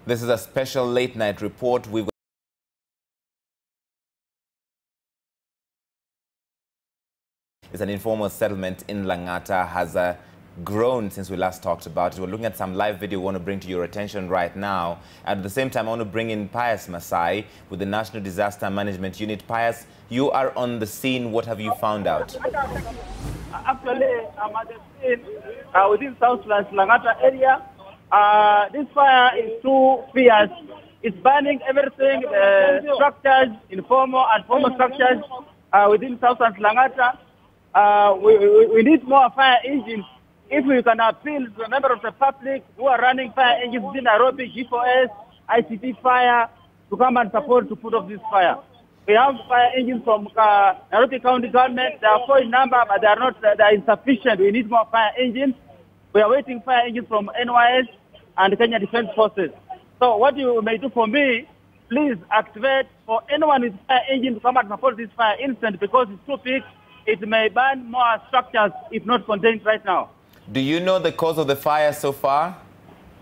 This is a special late-night report. It's an informal settlement in Langata has grown since we last talked about it. We're looking at some live video we want to bring to your attention right now. At the same time, I want to bring in Pius Masai with the National Disaster Management Unit. Pius, you are on the scene. What have you found out? Actually, I'm at the scene within South Langata area. This fire is too fierce. It's burning everything, structures, informal and formal structures within South Langata. We need more fire engines. If we can appeal to a member of the public who are running fire engines within Nairobi, G4S, ICT Fire, to come and support to put off this fire. We have fire engines from Nairobi County government. They are 4 in number, but they are insufficient. We need more fire engines. We are waiting fire engines from NYS and Kenya Defense Forces. So what you may do for me, please activate for anyone with fire engine to come and support this fire instant, because it's too big. It may burn more structures if not contained right now. Do you know the cause of the fire so far?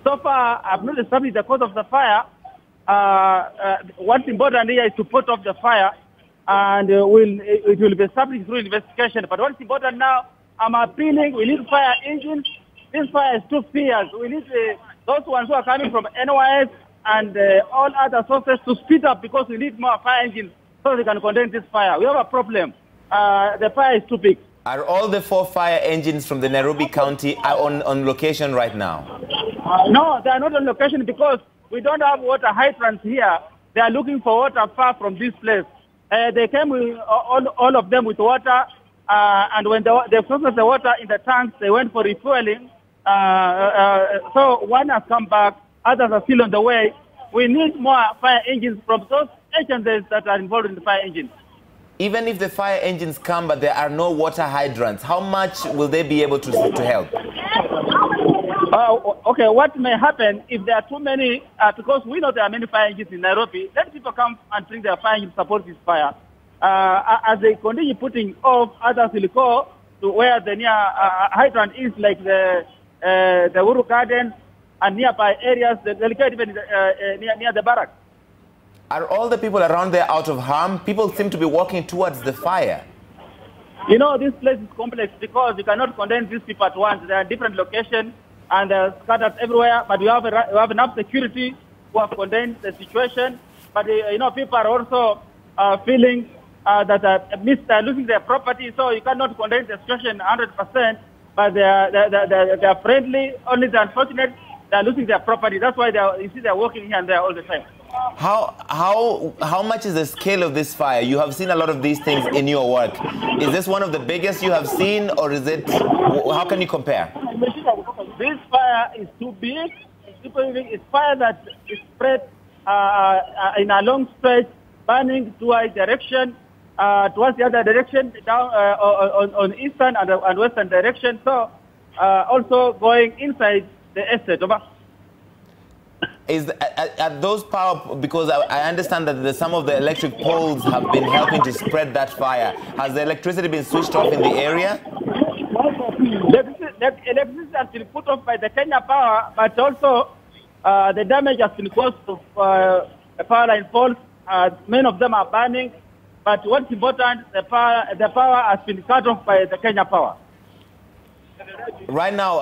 So far, I've not established the cause of the fire. What's important here is to put off the fire, and it will be established through investigation. But what's important now, I'm appealing, we need fire engines. This fire is too fierce. We need those ones who are coming from NYS and all other sources to speed up, because we need more fire engines so they can contain this fire. We have a problem. The fire is too big. Are all the 4 fire engines from the Nairobi County on location right now? No, they are not on location because we don't have water hydrants here. They are looking for water far from this place. They came with all of them with water, and when they processed the water in the tanks, they went for refueling. So one has come back, others are still on the way. We need more fire engines from those agencies that are involved in the fire engines. Even if the fire engines come, but there are no water hydrants, how much will they be able to help? Okay, what may happen if there are too many, because we know there are many fire engines in Nairobi, let people come and bring their fire engines to support this fire. As they continue putting off, others will go to where the near hydrant is, like the Uru Gardens and nearby areas, they'll get even near the barracks. Are all the people around there out of harm? People seem to be walking towards the fire. You know, this place is complex because you cannot contain these people at once. They are different locations and they're scattered everywhere. But we have enough security who have contained the situation. But, you know, people are also feeling that they're losing their property. So you cannot contain the situation 100%. But they are friendly. Only the unfortunate, they're losing their property. That's why you see they're working here and there all the time. How much is the scale of this fire? You have seen a lot of these things in your work. Is this one of the biggest you have seen, or is it? How can you compare? This fire is too big. It's fire that is spread in a long stretch, burning towards direction, towards the other direction, down on eastern and western direction. So also going inside the estate. At those power, because I understand that some of the electric poles have been helping to spread that fire. Has the electricity been switched off in the area? The electricity has been put off by the Kenya Power, but also the damage has been caused to power line poles. Many of them are burning, but what's important, the power has been cut off by the Kenya Power. Right now,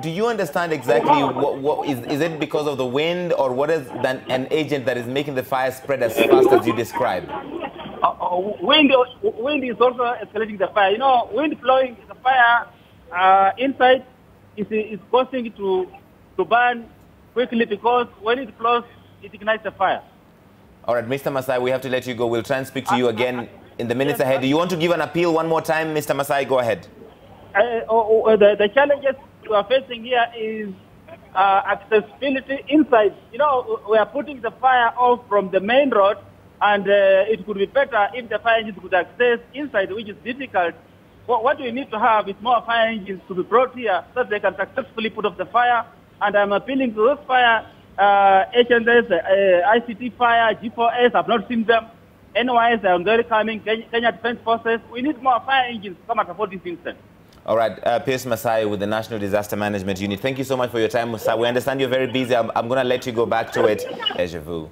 do you understand exactly what is it because of the wind, or what is an agent that is making the fire spread as fast as you described? Wind is also escalating the fire. You know, wind blowing the fire inside is causing it to burn quickly, because when it blows, it ignites the fire. All right, Mr. Masai, we have to let you go. We'll try and speak to you again in the minutes ahead. Do you want to give an appeal one more time, Mr. Masai? Go ahead. The challenges we are facing here is accessibility inside. You know, we are putting the fire off from the main road, and it could be better if the fire engines could access inside, which is difficult. What we need to have is more fire engines to be brought here so that they can successfully put off the fire. And I'm appealing to those fire agencies, ICT Fire, G4S, I've not seen them. NYS, they are very coming, Kenya Defense Forces. We need more fire engines to come and support this instance. All right, Pius Masai with the National Disaster Management Unit. Thank you so much for your time, Musa. We understand you're very busy. I'm going to let you go back to it. Deja vu.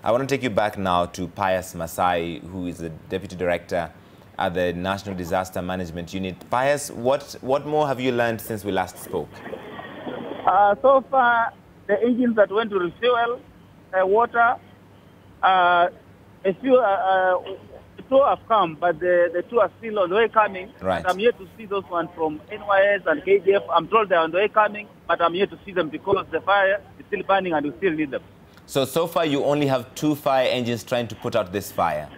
I want to take you back now to Pius Masai, who is the Deputy Director at the National Disaster Management Unit. Pius, what more have you learned since we last spoke? So far, the engines that went to refuel water, a few, two have come, but the two are still on the way coming. Right. I'm yet to see those ones from NYS and KGF. I'm told they're on the way coming, but I'm yet to see them because the fire is still burning and we still need them. So far you only have 2 fire engines trying to put out this fire?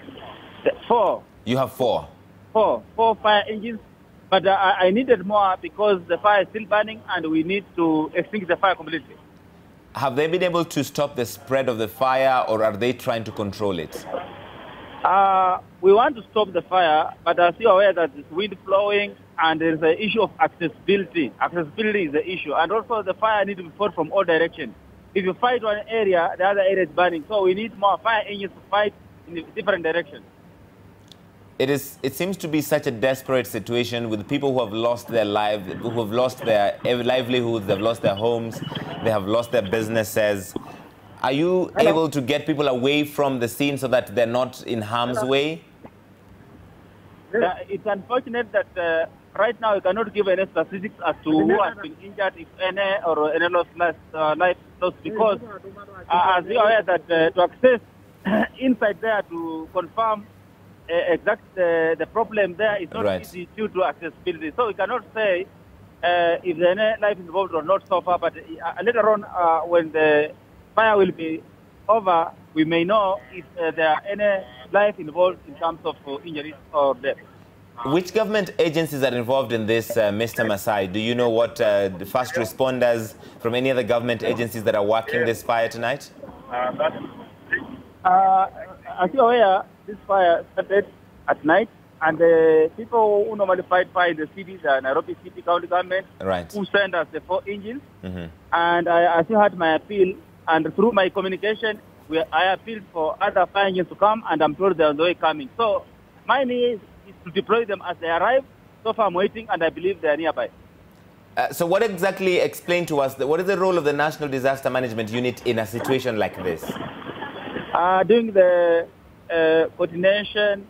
4. You have 4? 4 fire engines, but I needed more because the fire is still burning and we need to extinguish the fire completely. Have they been able to stop the spread of the fire, or are they trying to control it? We want to stop the fire, but as you're aware that there's wind blowing and there's an issue of accessibility. Accessibility is the issue. And also the fire needs to be fought from all directions. If you fight one area, the other area is burning. So we need more fire engines to fight in different directions. It seems to be such a desperate situation with people who have lost their lives, who have lost their livelihoods, they've lost their homes, they have lost their businesses. Are you able to get people away from the scene so that they're not in harm's way? It's unfortunate that right now we cannot give any statistics as to who has been injured, if any, or any life lost, because as you are aware that to access inside there to confirm the problem there is not easy due to accessibility. So we cannot say if there any life involved or not so far, but later on when the fire will be over, we may know if there are any life involved in terms of injuries or death. Which government agencies are involved in this, Mr. Masai? Do you know what the first responders from any other government agencies that are working this fire tonight? As you're aware, this fire started at night, and the people who normally fight fire in the cities are Nairobi City County Government, who send us the 4 engines. And as you heard my appeal, and through my communication, I appealed for other fire engines to come, and I'm told they're on the way coming. So my need is to deploy them as they arrive. So far I'm waiting, and I believe they're nearby. So what exactly, explain to us, what is the role of the National Disaster Management Unit in a situation like this? Doing the coordination,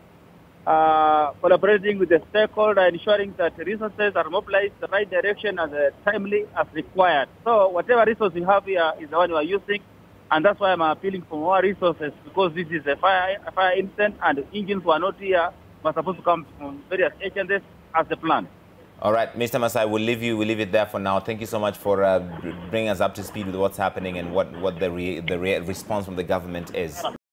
collaborating with the stakeholder, ensuring that resources are mobilized the right direction and timely as required. So whatever resource we have here is the one we are using, and that's why I'm appealing for more resources, because this is a fire incident and the engines were not here, were supposed to come from various agencies as the plan. All right, Mr. Masai, we'll leave it there for now. Thank you so much for bringing us up to speed with what's happening and what the response from the government is.